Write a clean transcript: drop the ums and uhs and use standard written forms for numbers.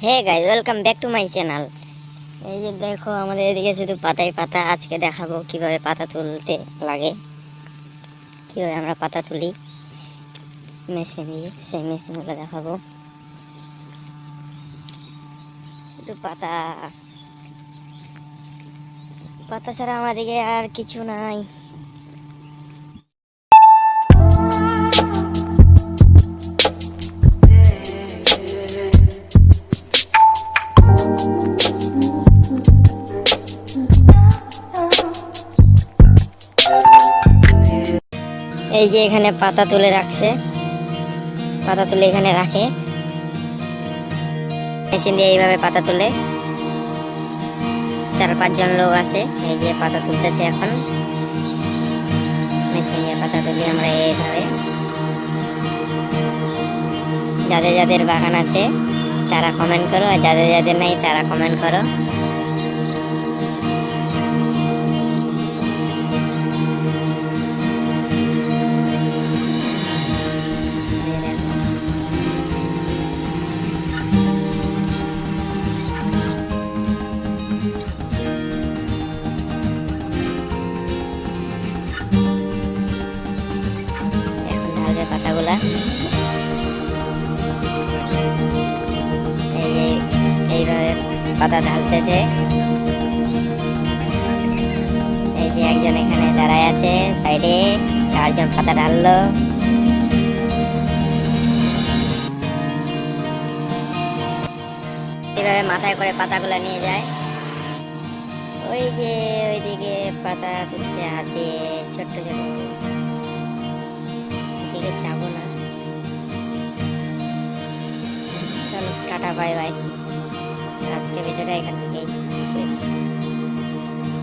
Hey guys, welcome back to my channel. এই যে দেখো, আমাদের এদিকে শুধু পাতায় পাতা। আজকে দেখাবো কিভাবে পাতা তুলতে লাগে, কিভাবে আমরা পাতা তুলি মেশিন দিয়ে। সেই মেশিনগুলো দেখাবো। শুধু পাতা পাতা ছাড়া আমাদেরকে আর কিছু নাই। এই যে এখানে পাতা তুলে রাখছে, পাতা তুলে এখানে রাখে মেশিন দিয়ে। এইভাবে পাতা তুলে 4-5 জন লোক আসে। এই যে পাতা তুলতেছে এখন মেশিন দিয়ে। পাতা তুলি আমরা এইভাবে। যাদের যাদের বাগান আছে তারা কমেন্ট করো, আর যাদের যাদের নাই তারা কমেন্ট করো। এখন ঢালবে পাতাগুলা। এইভাবে পাতা ঢালতেছে। এই যে একজন এখানে দাঁড়ায় আছে সাইডে, 4 জন পাতা ঢাললো। এইভাবে মাথায় করে পাতাগুলা নিয়ে যায়। ওই যে ওইদিকে পাতা তুলছে হাত দিয়ে, ছোট্ট ছোট। এদিকে যাবো না। চলো, টাটা, বাই বাই। আজকে ভিডিওটা এখান থেকেই শেষ।